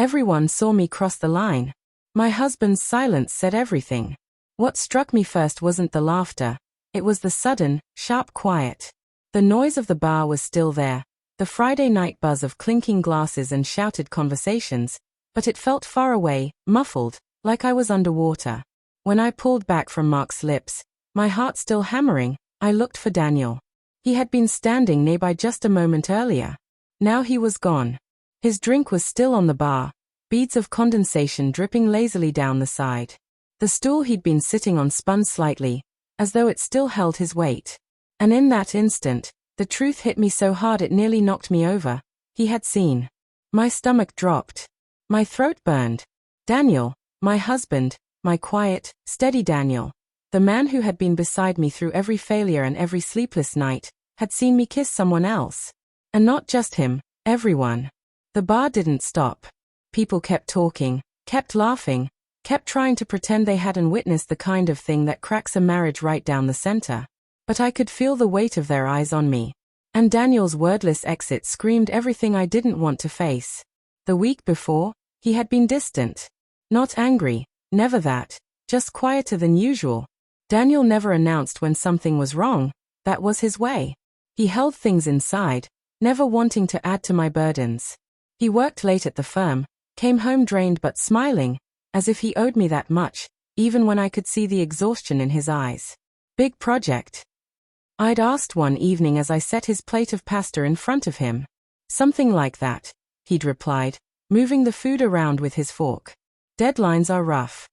Everyone saw me cross the line. My husband's silence said everything. What struck me first wasn't the laughter. It was the sudden, sharp quiet. The noise of the bar was still there, the Friday night buzz of clinking glasses and shouted conversations, but it felt far away, muffled, like I was underwater. When I pulled back from Mark's lips, my heart still hammering, I looked for Daniel. He had been standing nearby just a moment earlier. Now he was gone. His drink was still on the bar, beads of condensation dripping lazily down the side. The stool he'd been sitting on spun slightly, as though it still held his weight. And in that instant, the truth hit me so hard it nearly knocked me over. He had seen. My stomach dropped. My throat burned. Daniel, my husband, my quiet, steady Daniel, the man who had been beside me through every failure and every sleepless night, had seen me kiss someone else. And not just him, everyone. The bar didn't stop. People kept talking, kept laughing, kept trying to pretend they hadn't witnessed the kind of thing that cracks a marriage right down the center. But I could feel the weight of their eyes on me. And Daniel's wordless exit screamed everything I didn't want to face. The week before, he had been distant. Not angry, never that, just quieter than usual. Daniel never announced when something was wrong, that was his way. He held things inside, never wanting to add to my burdens. He worked late at the firm, came home drained but smiling, as if he owed me that much, even when I could see the exhaustion in his eyes. Big project? I'd asked one evening as I set his plate of pasta in front of him. Something like that, he'd replied, moving the food around with his fork. Deadlines are rough.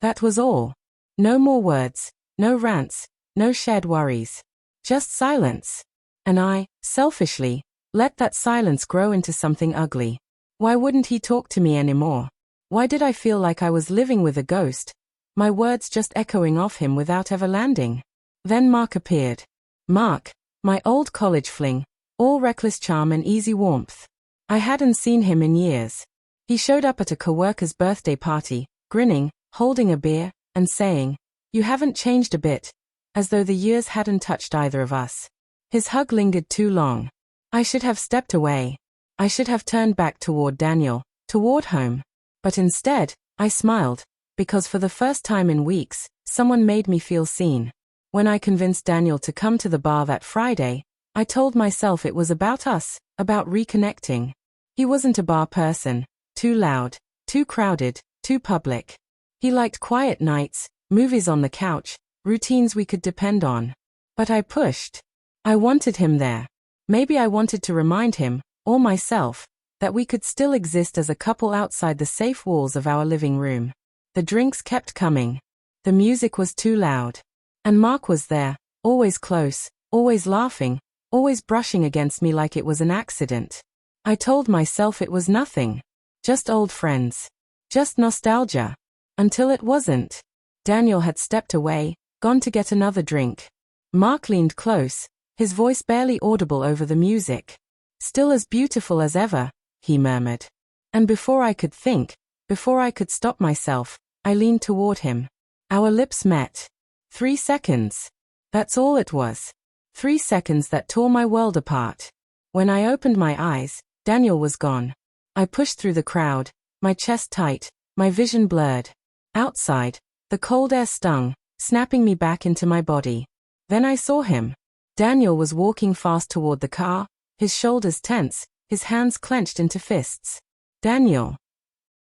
That was all. No more words, no rants, no shared worries. Just silence. And I, selfishly, let that silence grow into something ugly. Why wouldn't he talk to me anymore? Why did I feel like I was living with a ghost, my words just echoing off him without ever landing? Then Mark appeared. Mark, my old college fling, all reckless charm and easy warmth. I hadn't seen him in years. He showed up at a coworker's birthday party, grinning, holding a beer, and saying, "You haven't changed a bit," as though the years hadn't touched either of us. His hug lingered too long. I should have stepped away. I should have turned back toward Daniel, toward home. But instead, I smiled, because for the first time in weeks, someone made me feel seen. When I convinced Daniel to come to the bar that Friday, I told myself it was about us, about reconnecting. He wasn't a bar person, too loud, too crowded, too public. He liked quiet nights, movies on the couch, routines we could depend on. But I pushed. I wanted him there. Maybe I wanted to remind him, or myself, that we could still exist as a couple outside the safe walls of our living room. The drinks kept coming. The music was too loud. And Mark was there, always close, always laughing, always brushing against me like it was an accident. I told myself it was nothing. Just old friends. Just nostalgia. Until it wasn't. Daniel had stepped away, gone to get another drink. Mark leaned close, his voice barely audible over the music. "Still as beautiful as ever," he murmured. And before I could think, before I could stop myself, I leaned toward him. Our lips met. 3 seconds. That's all it was. 3 seconds that tore my world apart. When I opened my eyes, Daniel was gone. I pushed through the crowd, my chest tight, my vision blurred. Outside, the cold air stung, snapping me back into my body. Then I saw him. Daniel was walking fast toward the car, his shoulders tense, his hands clenched into fists. "Daniel."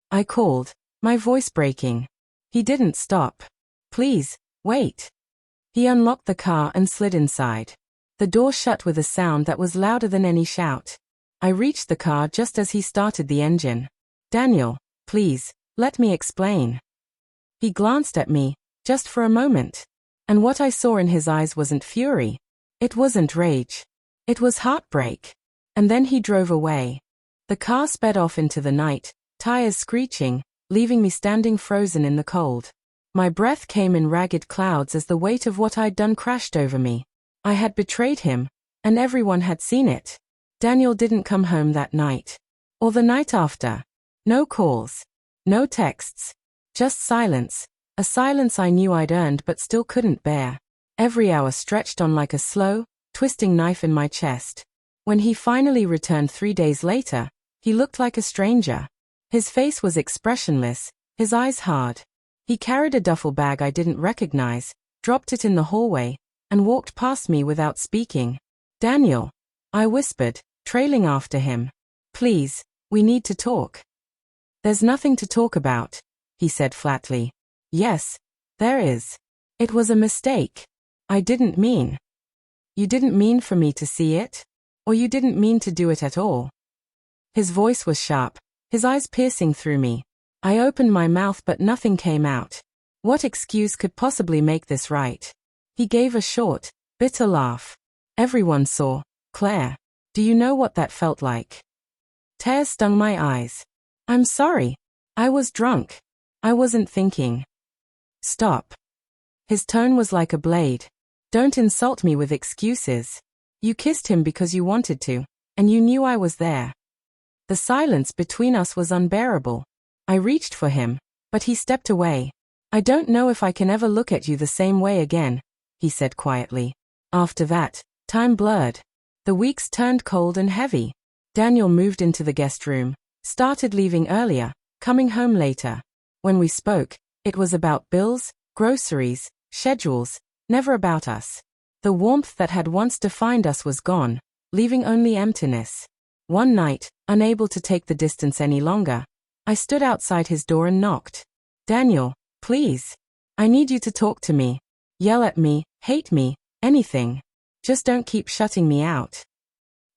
I called, my voice breaking. He didn't stop. "Please, wait." He unlocked the car and slid inside. The door shut with a sound that was louder than any shout. I reached the car just as he started the engine. "Daniel, please, let me explain." He glanced at me, just for a moment. And what I saw in his eyes wasn't fury. It wasn't rage. It was heartbreak. And then he drove away. The car sped off into the night, tires screeching, leaving me standing frozen in the cold. My breath came in ragged clouds as the weight of what I'd done crashed over me. I had betrayed him, and everyone had seen it. Daniel didn't come home that night. Or the night after. No calls. No texts. Just silence. A silence I knew I'd earned but still couldn't bear. Every hour stretched on like a slow, twisting knife in my chest. When he finally returned 3 days later, he looked like a stranger. His face was expressionless, his eyes hard. He carried a duffel bag I didn't recognize, dropped it in the hallway, and walked past me without speaking. "Daniel," I whispered, trailing after him. "Please, we need to talk." "There's nothing to talk about," he said flatly. "Yes, there is. It was a mistake. I didn't mean." "You didn't mean for me to see it? Or you didn't mean to do it at all?" His voice was sharp, his eyes piercing through me. I opened my mouth but nothing came out. What excuse could possibly make this right? He gave a short, bitter laugh. "Everyone saw, Claire. Do you know what that felt like?" Tears stung my eyes. "I'm sorry. I was drunk. I wasn't thinking." "Stop." His tone was like a blade. "Don't insult me with excuses. You kissed him because you wanted to, and you knew I was there." The silence between us was unbearable. I reached for him, but he stepped away. "I don't know if I can ever look at you the same way again," he said quietly. After that, time blurred. The weeks turned cold and heavy. Daniel moved into the guest room, started leaving earlier, coming home later. When we spoke, it was about bills, groceries, schedules, never about us. The warmth that had once defined us was gone, leaving only emptiness. One night, unable to take the distance any longer, I stood outside his door and knocked. "Daniel, please. I need you to talk to me. Yell at me, hate me, anything. Just don't keep shutting me out."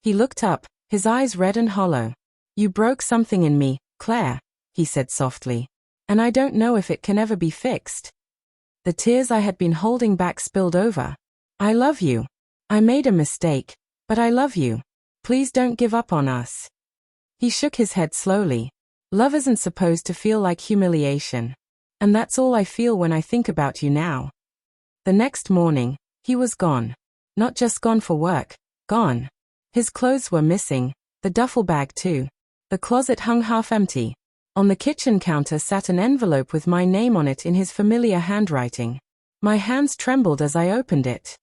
He looked up, his eyes red and hollow. "You broke something in me, Claire," he said softly. "And I don't know if it can ever be fixed." The tears I had been holding back spilled over. "I love you. I made a mistake, but I love you. Please don't give up on us." He shook his head slowly. "Love isn't supposed to feel like humiliation. And that's all I feel when I think about you now." The next morning, he was gone. Not just gone for work, gone. His clothes were missing, the duffel bag too. The closet hung half empty. On the kitchen counter sat an envelope with my name on it in his familiar handwriting. My hands trembled as I opened it.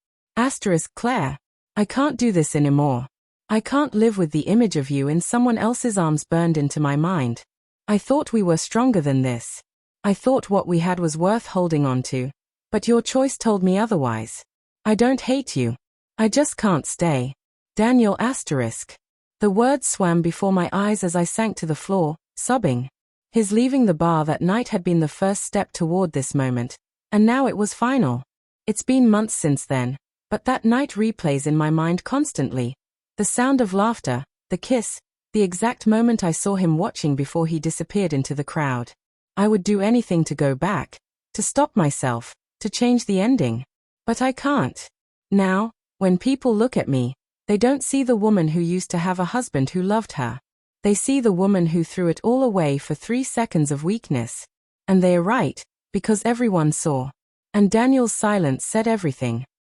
Claire. I can't do this anymore. I can't live with the image of you in someone else's arms burned into my mind. I thought we were stronger than this. I thought what we had was worth holding on to. But your choice told me otherwise. I don't hate you. I just can't stay. Daniel The words swam before my eyes as I sank to the floor, sobbing. His leaving the bar that night had been the first step toward this moment, and now it was final. It's been months since then, but that night replays in my mind constantly. The sound of laughter, the kiss, the exact moment I saw him watching before he disappeared into the crowd. I would do anything to go back, to stop myself, to change the ending. But I can't. Now, when people look at me, they don't see the woman who used to have a husband who loved her. They see the woman who threw it all away for 3 seconds of weakness. And they are right, because everyone saw. And Daniel's silence said everything.